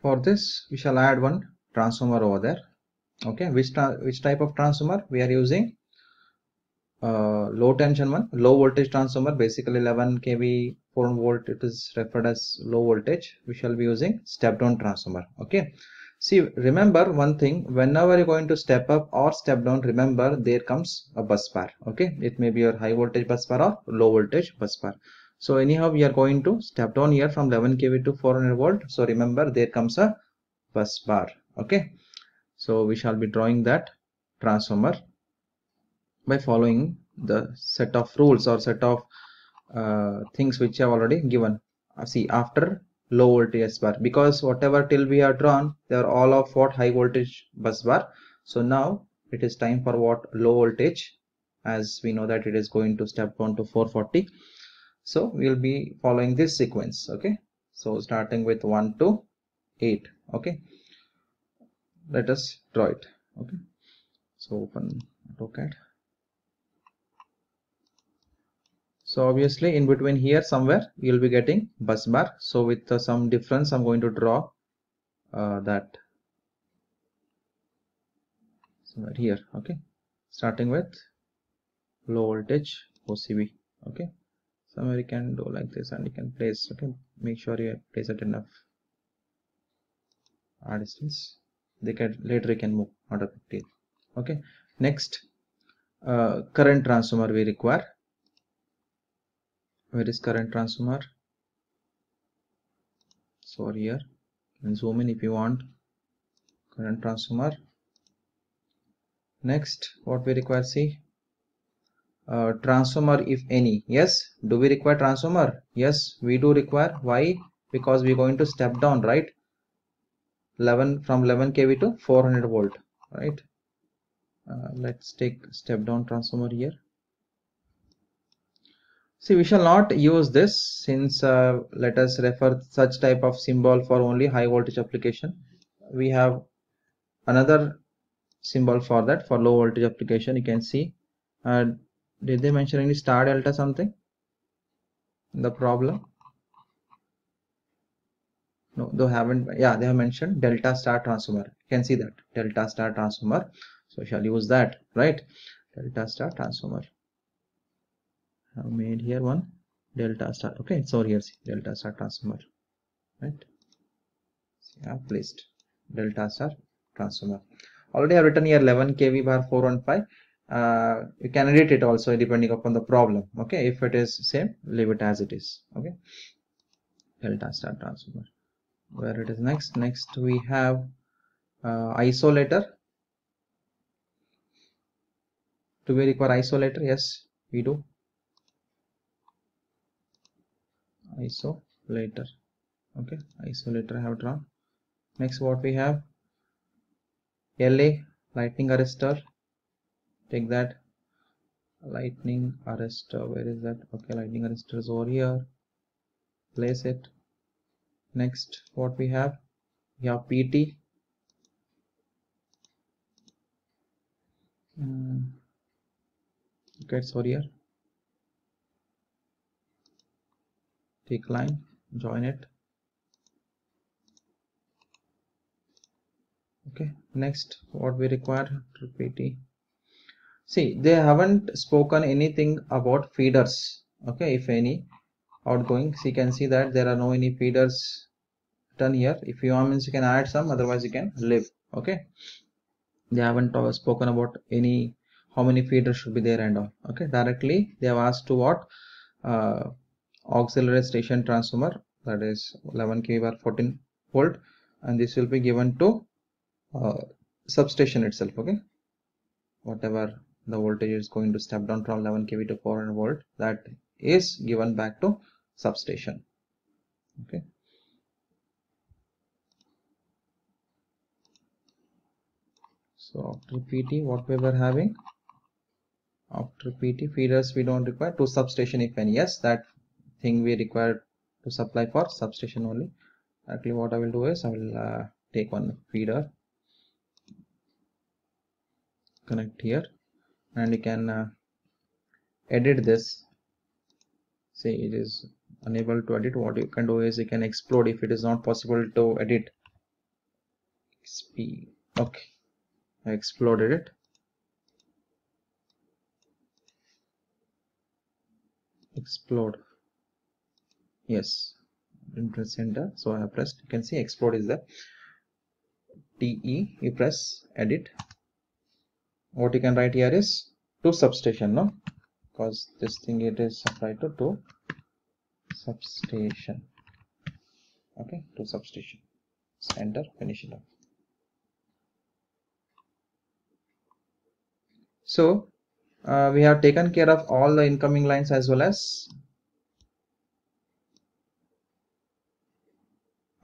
For this we shall add one transformer over there. Okay, which type of transformer we are using? Low tension one, low voltage transformer, basically 11 kV 4 volt, it is referred as low voltage. We shall be using step down transformer. Okay, see, remember one thing, whenever you're going to step up or step down, remember there comes a bus bar. Okay, it may be your high voltage bus bar or low voltage bus bar. So anyhow we are going to step down here from 11 kV to 400 volt. So remember there comes a bus bar. Okay, so we shall be drawing that transformer by following the set of rules or set of things which I have already given. See, after low voltage bar, because whatever till we are drawn, they are all of what high voltage bus bar. So now it is time for what low voltage, as we know that it is going to step down to 440. So we will be following this sequence. Okay, so starting with 1 to 8. Okay, let us draw it. Okay, so open AutoCAD. So obviously in between here somewhere you'll be getting bus bar. So with some difference I'm going to draw that somewhere here. Okay, starting with low voltage OCB. Okay, somewhere you can do like this and you can place. Okay, make sure you place it enough distance. They can later you can move, not a big deal. Okay, next current transformer we require. Where is current transformer? So here, you can zoom in if you want. Current transformer. Next, what we require, see, transformer if any. Yes, do we require transformer? Yes, we do require. Why? Because we're going to step down, right? 11 from 11 kV to 400 volt, right? Let's take step down transformer here. See, we shall not use this since let us refer such type of symbol for only high voltage application. We have another symbol for that for low voltage application. You can see, did they mention any star delta something in the problem? No, they haven't. Yeah, they have mentioned delta star transformer. You can see that delta star transformer. So we shall use that, right? Delta star transformer. I have made here one delta star. Okay, so here see delta star transformer, right? I have placed delta star transformer. Already I have written here 11 kV bar 415. You can edit it also depending upon the problem. Okay, if it is same, leave it as it is. Okay, delta star transformer. Where it is next? Next we have isolator. Do we require isolator? Yes, we do. Isolator. Okay, isolator I have drawn. Next, what we have? LA, lightning arrestor. Take that. Lightning arrestor. Where is that? Okay, lightning arrestor is over here. Place it. Next, what we have? We have PT. Okay, it's over here. Take line, join it. Okay, next what we require to PT. See, they haven't spoken anything about feeders. Okay, if any outgoing, so you can see that there are no any feeders done here. If you want, means you can add some, otherwise you can leave. Okay, they haven't spoken about any how many feeders should be there and all. Okay, directly they have asked to what auxiliary station transformer, that is 11 kV bar 14 volt, and this will be given to substation itself. Okay, whatever the voltage is going to step down from 11 kV to 400 volt, that is given back to substation. Okay, so after PT, what we were having, after PT feeders we don't require. To substation if any, yes, that thing we require to supply for substation only. Actually what I will do is I will take one feeder, connect here, and you can edit this. See, it is unable to edit. What you can do is you can explode if it is not possible to edit. XP. Okay, I exploded it. Explode. Yes, press enter. So I have pressed. You can see explode is there. TE. You press edit. What you can write here is to substation, no? Because this thing it is applied to substation. Okay, to substation. Enter. Finish it off. So we have taken care of all the incoming lines as well as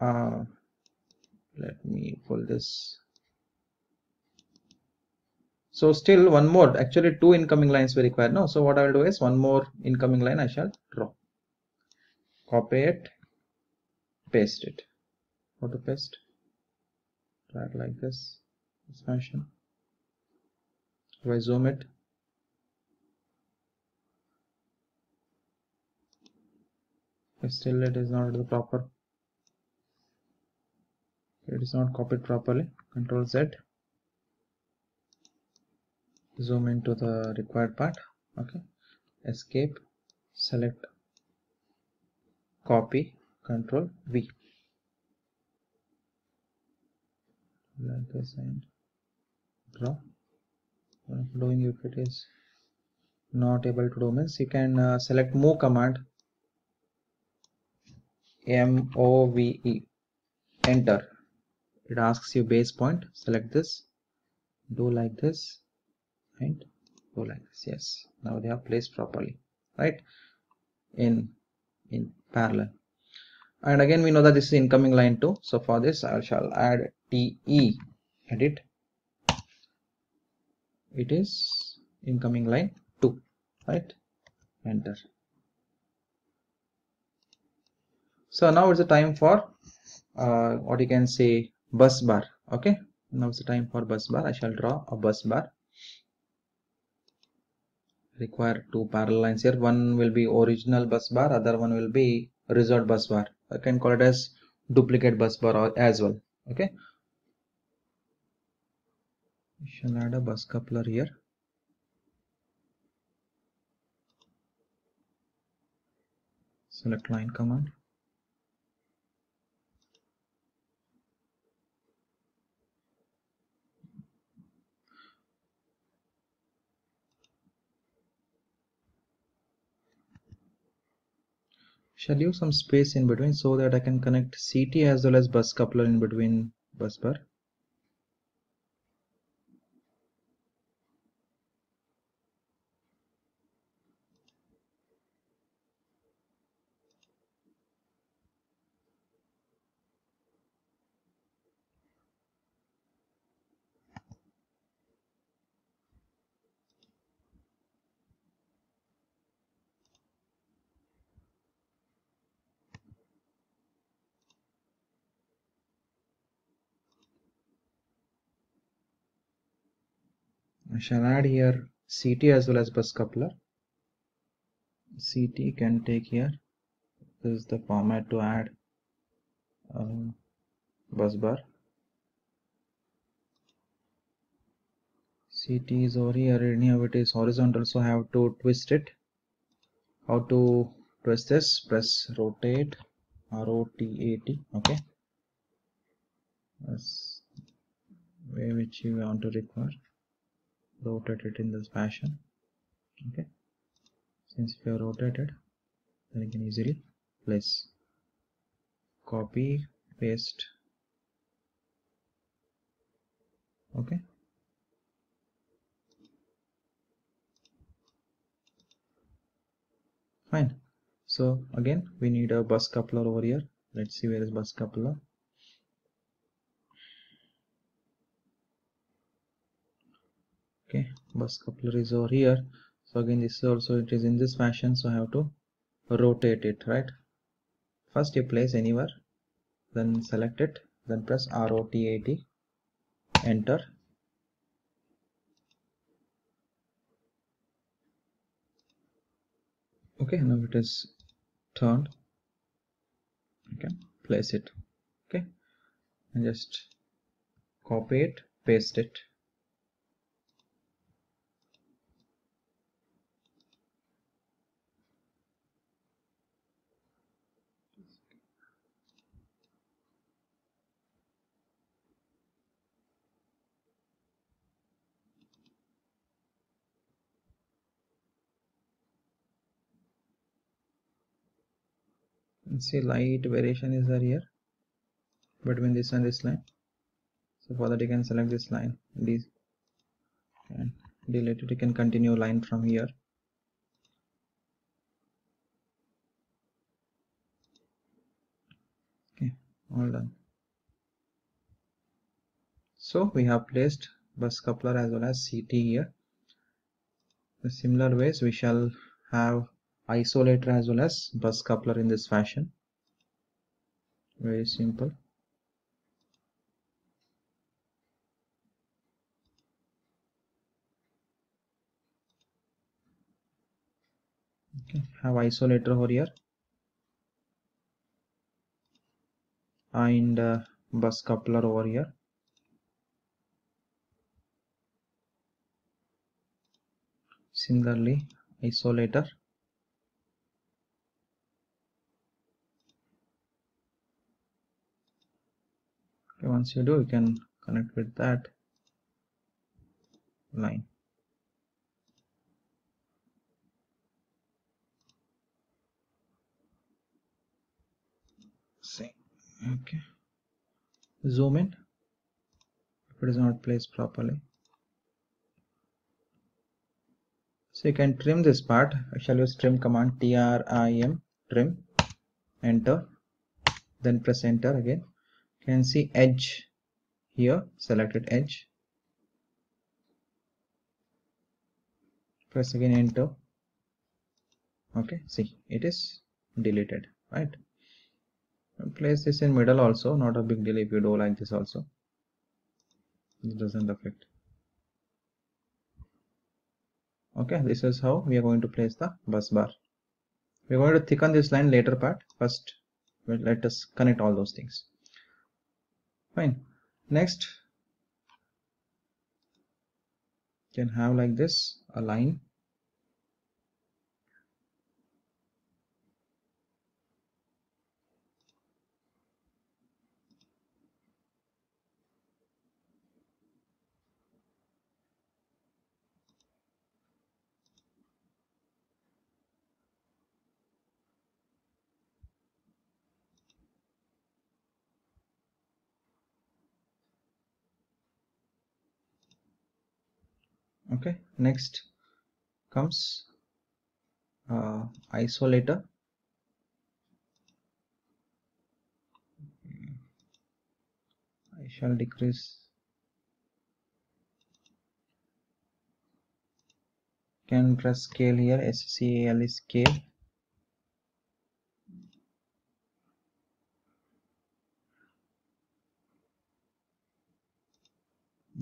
let me pull this. So still one more, actually two incoming lines we require now. So what I will do is one more incoming line I shall draw. Copy it, paste it. How to paste? Drag like this fashion. If I zoom it, if still it is not the proper, it is not copied properly. Control Z, zoom into the required part. Okay, escape, select, copy, Control V. Like this and draw. Doing if it is not able to do means you can select move command, MOVE, enter. It asks you base point, select this, do like this and do like this. Yes, now they are placed properly, right, in parallel. And again we know that this is incoming line 2, so for this I shall add TE, edit, it is incoming line 2, right, enter. So now it's the time for what you can say bus bar. Okay, now it's the time for bus bar. I shall draw a bus bar. Require two parallel lines here. One will be original bus bar, other one will be resort bus bar. I can call it as duplicate bus bar as well. Okay, we shall add a bus coupler here. Select line command. Shall leave some space in between so that I can connect CT as well as bus coupler in between bus bar. I shall add here CT as well as bus coupler. CT can take here. This is the format to add bus bar. CT is over here, anyhow it is horizontal, so I have to twist it. How to twist this? Press rotate, ROTAT. Okay, that's way which you want to require. Rotate it in this fashion. Okay, since we have rotated, then you can easily place. Copy, paste. Okay, fine. So again we need a bus coupler over here. Let's see where is bus coupler. Okay, bus coupler is over here. So again this is also, it is in this fashion, so I have to rotate it, right? First you place anywhere, then select it, then press ROTAT, enter. Okay, now it is turned. Okay, place it. Okay, and just copy it, paste it. And see, light variation is there here between this and this line. So for that you can select this line and delete it. You can continue line from here. Okay, all done. So we have placed bus coupler as well as CT here. In similar ways we shall have isolator as well as bus coupler in this fashion. Very simple. Okay, have isolator over here and bus coupler over here. Similarly, isolator. Okay, once you do, you can connect with that line. See, okay. Zoom in if it is not placed properly. So you can trim this part. I shall use trim command, trim, trim, enter, then press enter again. You can see edge here, selected edge. Press again enter. Okay, see, it is deleted, right? Place this in middle also, not a big deal if you do like this also. It doesn't affect. Okay, this is how we are going to place the bus bar. We are going to thicken this line later part. First, let us connect all those things. Fine. Next, you can have like this a line. Okay, next comes isolator. I shall decrease. Can press scale here, SCAL is scale.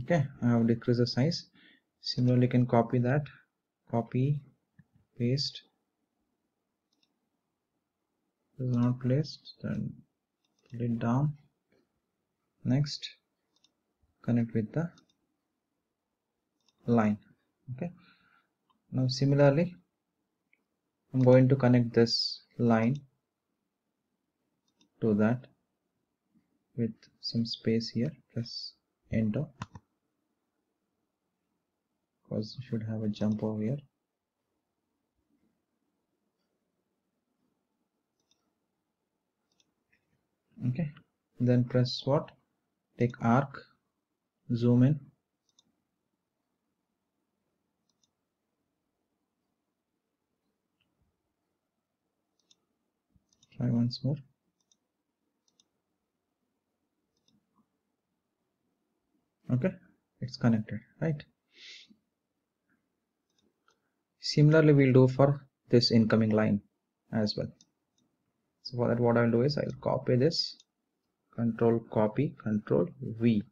Okay, I have decreased the size. Similarly, you can copy that, copy, paste. This is not placed, then put it down. Next, connect with the line. Okay, now similarly I'm going to connect this line to that with some space here. Press enter, because you should have a jump over here. Okay, then press what, take arc, zoom in, try once more. Okay, it's connected, right? Similarly we'll do for this incoming line as well. So for that, what I'll do is I'll copy this, control copy, control V,